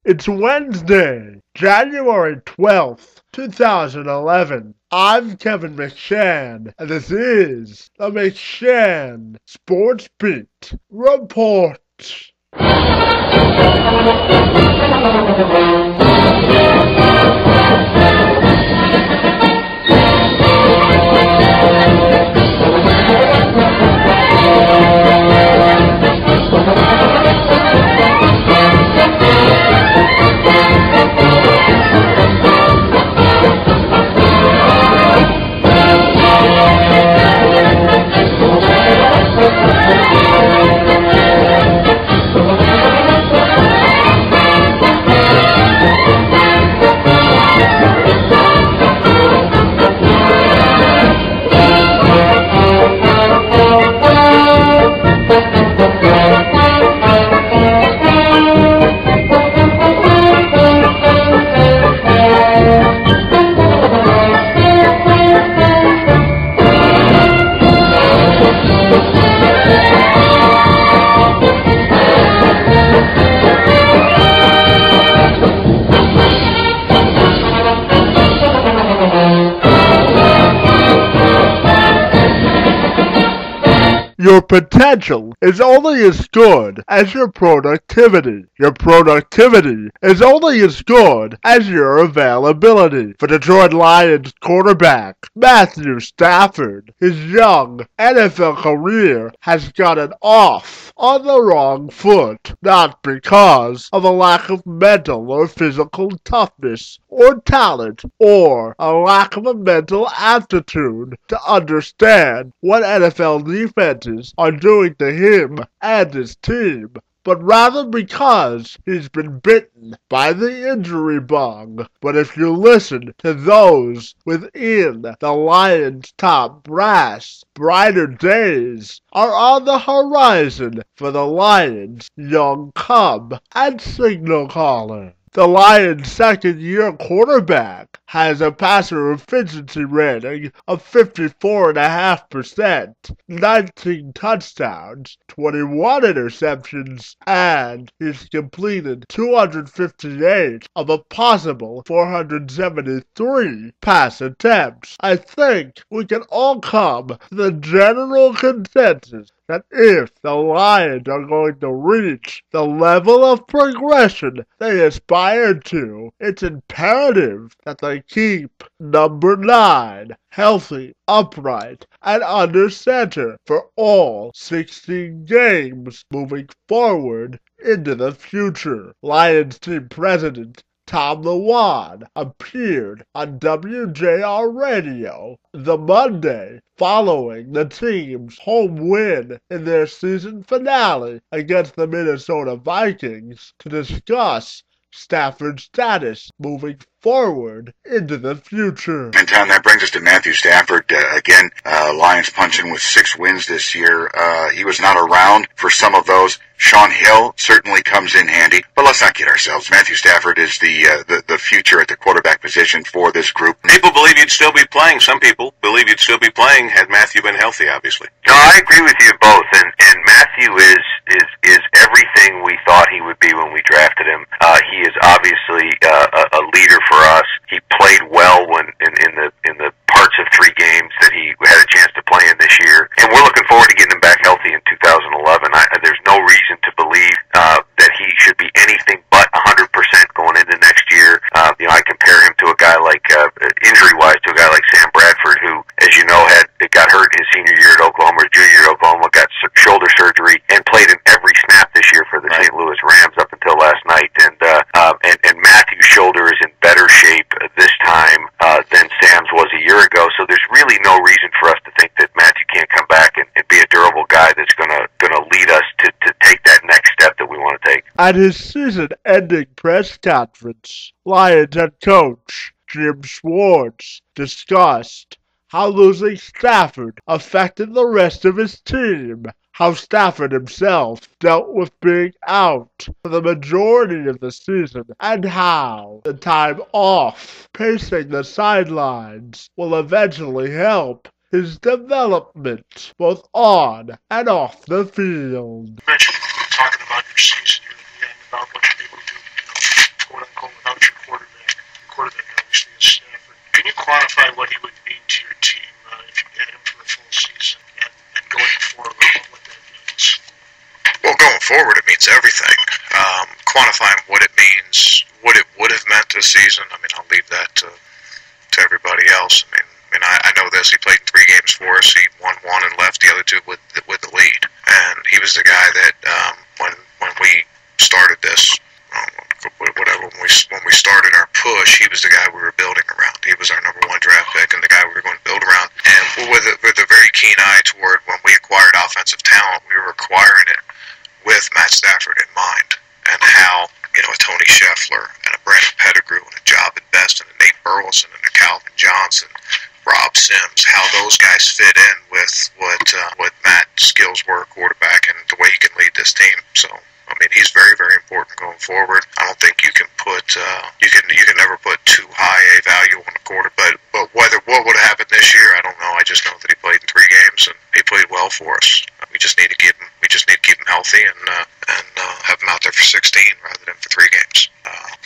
It's Wednesday, January 12th, 2011. I'm Kevin McShann, and this is the McShann Sports Beat Report. Your potential is only as good as your productivity. Your productivity is only as good as your availability. For Detroit Lions quarterback Matthew Stafford, his young NFL career has gotten off on the wrong foot, not because of a lack of mental or physical toughness or talent, or a lack of a mental aptitude to understand what NFL defenses are doing to him and his team, but rather because he's been bitten by the injury bug. But if you listen to those within the Lions' top brass, brighter days are on the horizon for the Lions' young cub and signal caller. The Lions' second-year quarterback has a passer efficiency rating of 54.5%, 19 touchdowns, 21 interceptions, and he's completed 258 of a possible 473 pass attempts. I think we can all come to the general consensus that if the Lions are going to reach the level of progression they aspire to, it's imperative that they keep number 9 healthy, upright, and under center for all 16 games moving forward into the future. Lions team president Tom Lewand appeared on WJR Radio the Monday following the team's home win in their season finale against the Minnesota Vikings to discuss Stafford's status moving forward into the future. And Tom, that brings us to Matthew Stafford. Again, Lions punching with 6 wins this year. He was not around for some of those. Sean Hill certainly comes in handy, but let's not kid ourselves. Matthew Stafford is the future at the quarterback position for this group. People believe you'd still be playing. Some people believe you'd still be playing had Matthew been healthy, obviously. No, I agree with you both. And Matthew is everything we thought he would be when we drafted him. He is obviously a leader for us. He played well when in the parts of 3 games that he had a chance to play in this year, and we're looking forward to getting him back healthy in 2011. There's no reason to believe that he should be anything but 100% going into next year. I compare him to a guy like injury-wise to a guy like Sam Bradford, who, as you know, got hurt his senior year at Oklahoma, or junior year at Oklahoma, got shoulder surgery, and played in every snap this year for the St. Louis Rams up until last night. And Matthew's shoulder is in better shape this time than Sam's was a year ago. So there's really no reason for us to think that Matthew can't come back and be a durable guy that's gonna lead us to take that next step that we want to take. At his season-ending press conference, Lions head coach Jim Schwartz discussed how losing Stafford affected the rest of his team, how Stafford himself dealt with being out for the majority of the season, and how the time off pacing the sidelines will eventually help his development, both on and off the field. You mentioned talking about your season, about what you're able to do, quote-unquote, without your quarterback. Your quarterback obviously is Stafford. Can you quantify what he would mean to your team if you had him for a full season and going forward, what that means? Well, going forward, it means everything. Quantifying what it means, what it would have meant this season, I mean, I'll leave that to everybody else. I mean, I know this. He played in 3 games for us. He won 1 and left the other 2 with the lead. And he was the guy that when we started this, whatever, when we started our push, he was the guy we were building around. He was our number 1 draft pick and the guy we were going to build around. And with a very keen eye toward when we acquired offensive talent, we were acquiring it with Matt Stafford in mind, and how, you know, a Tony Scheffler and a Brandon Pettigrew and a Job and Best and a Nate Burleson and a Calvin Johnson, Rob Sims, how those guys fit in with what Matt's skills were, quarterback, and the way he can lead this team. So, I mean, he's very, very important going forward. I don't think you can put you can never put too high a value on a quarter. But what would have happened this year, I don't know. I just know that he played in 3 games and he played well for us. We just need to keep him. We just need to keep him healthy and have him out there for 16 rather than for 3 games.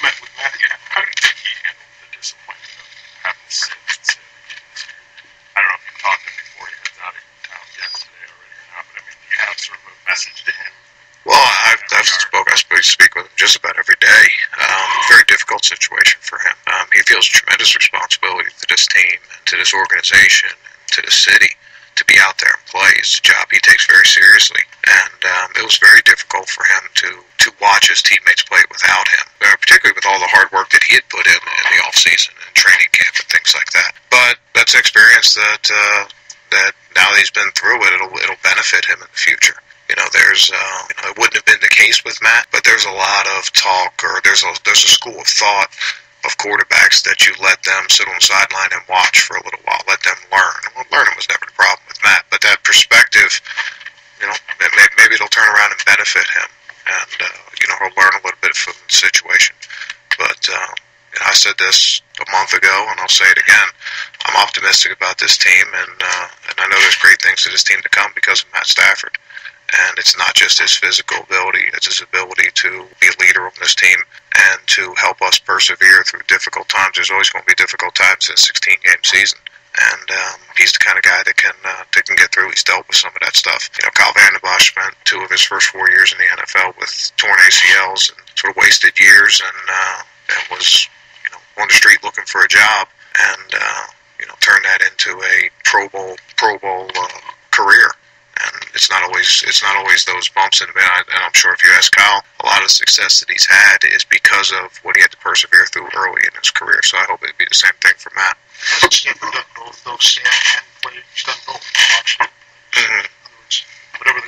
With Matthew, how do you think he handled the disappointment of having to sit games? I don't know if you talked to him before he heads out of town yesterday already or not, but I mean, do you have sort of a message to him? Well, I speak with him just about every day. Very difficult situation for him. He feels tremendous responsibility to this team, and to this organization, and to the city to be out there and play. It's a job he takes very seriously, and it was very difficult for him to watch his teammates play without him, particularly with all the hard work that he had put in the off season and training camp and things like that. But that's an experience that now that he's been through it, it'll benefit him in the future. You know, it wouldn't have been the case with Matt, but there's a lot of talk, or there's a school of thought of quarterbacks that you let them sit on the sideline and watch for a little while, let them learn. Well, learning was never the problem with Matt, but that perspective, you know, maybe it'll turn around and benefit him, and you know, he'll learn a little bit from the situation. But you know, I said this a month ago, and I'll say it again. I'm optimistic about this team, and I know there's great things to this team to come because of Matt Stafford. And it's not just his physical ability, it's his ability to be a leader on this team and to help us persevere through difficult times. There's always going to be difficult times in a 16-game season. And he's the kind of guy that can get through. He's dealt with some of that stuff. You know, Kyle Van Den Bosch spent 2 of his first 4 years in the NFL with torn ACLs and sort of wasted years, and was, you know, on the street looking for a job, and you know, turned that into a Pro Bowl career. And it's not always those bumps in the middle. And I'm sure if you ask Kyle, a lot of the success that he's had is because of what he had to persevere through early in his career. So I hope it'd be the same thing for Matt. Stafford done both, though. Sam and played. He's done both. In other words, whatever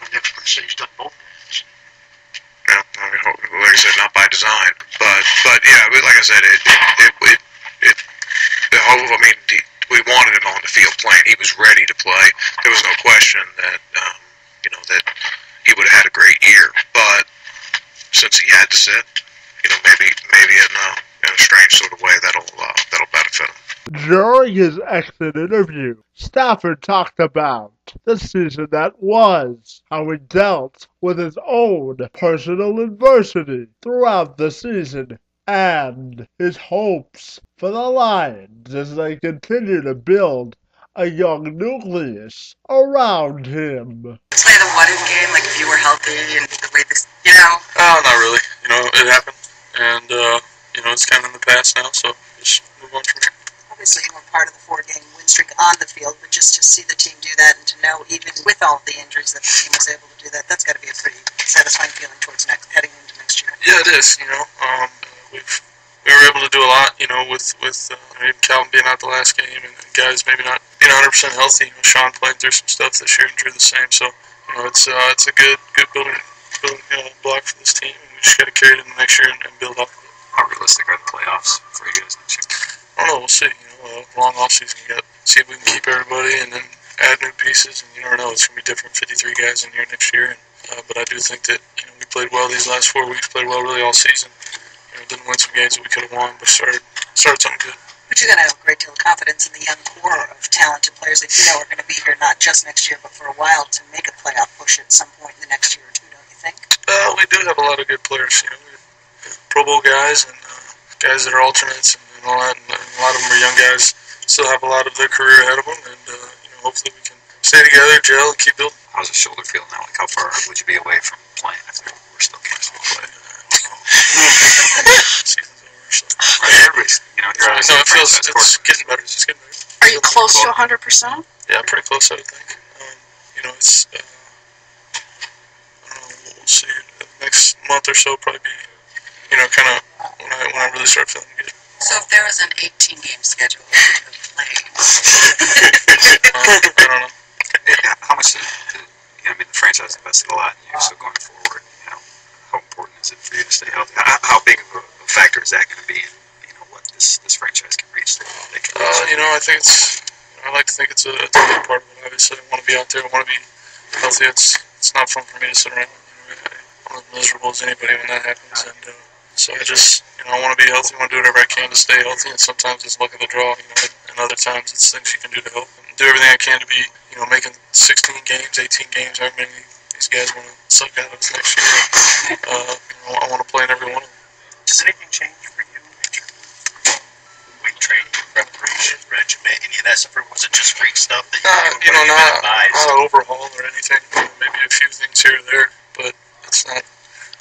the experts say, he's done both. Yeah, I mean, like I said, not by design, but yeah, like I said, we wanted him on the field playing. He was ready to play. There was no question that you know, that he would have had a great year. But since he had to sit, you know, maybe in a strange sort of way that'll benefit him. During his exit interview, Stafford talked about the season that was, how he dealt with his own personal adversity throughout the season, and his hopes for the Lions as they continue to build a young nucleus around him. Play the what-if game, like if you were healthy and the way this, you know? Oh, not really. You know, it happened, and you know, it's kind of in the past now, so just move on from here. Obviously, you were part of the 4-game win streak on the field, but just to see the team do that and to know, even with all of the injuries, that the team was able to do that, that's got to be a pretty satisfying feeling towards heading into next year. Yeah, it is. You know, we were able to do a lot, you know, with even Calvin being out the last game, and guys maybe not being 100% healthy. You know, Sean playing through some stuff this year and Drew the same. So, you know, it's a good building block for this team, and we just got to carry it in the next year and build off of it. How realistic are the playoffs for you guys next year? I don't know. We'll see. You know, long off season. We got see if we can keep everybody, and then add new pieces. And you never know. It's gonna be different. 53 guys in here next year. And, but I do think that, you know, we played well these last 4 weeks. Played well really all season. You know, didn't win some games that we could have won, but started something good. But you're going to have a great deal of confidence in the young core of talented players that you know are going to be here not just next year, but for a while to make a playoff push at some point in the next year or two, don't you think? We do have a lot of good players. You know, Pro Bowl guys and guys that are alternates and all that. And a lot of them are young guys. Still have a lot of their career ahead of them, and hopefully we can stay together, gel, and keep building. How's the shoulder feel now? Like, how far would you be away from playing if we're still canceled? Season's over, so. Everybody's, It feels it's getting better. It's getting better. Are you close to 100%? Yeah, pretty close, I would think. It's I don't know. We'll see. The next month or so, probably be kind of when I really start feeling good. So if there was an 18-game schedule, would you have played? I don't know. How much the franchise invested a lot in you, so going forward, how important is it for you to stay healthy? How big of a factor is that going to be in, what this franchise can reach? I think I like to think it's a big part of it. Obviously, I want to be out there. I want to be healthy. It's not fun for me to sit around. I'm as miserable as anybody when that happens, and so I just, I want to be healthy. I want to do whatever I can to stay healthy, and sometimes it's luck of the draw, and other times it's things you can do to help. And do everything I can to be, making 16 games, 18 games, however many these guys want to suck out of us next year. I want to play in every one of them. Does anything change for you in terms of weight training, preparation, regimen, any of that stuff, or was it just freak stuff that you were not an overhaul or anything. Maybe a few things here or there, but it's not.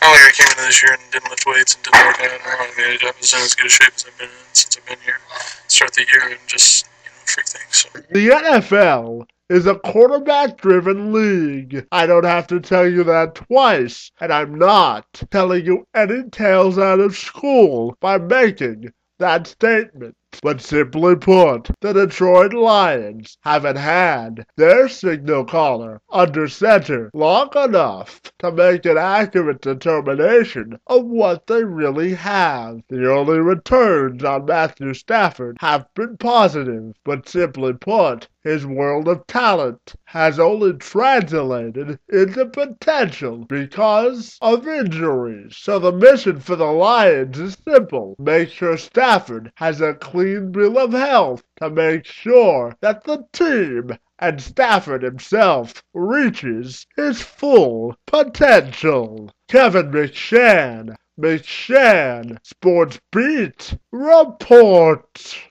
Not like I came into this year and didn't lift weights and didn't work out. I was in as good a shape as I've been in since I've been here. Start the year and just, freak things. So. The NFL is a quarterback-driven league. I don't have to tell you that twice, and I'm not telling you any tales out of school by making that statement. But simply put, the Detroit Lions haven't had their signal caller under center long enough to make an accurate determination of what they really have. The only returns on Matthew Stafford have been positive, but simply put, his world of talent has only translated into potential because of injuries. So the mission for the Lions is simple. Make sure Stafford has a clean bill of health to make sure that the team and Stafford himself reaches his full potential. Kevin McShann, Sports Beat Report.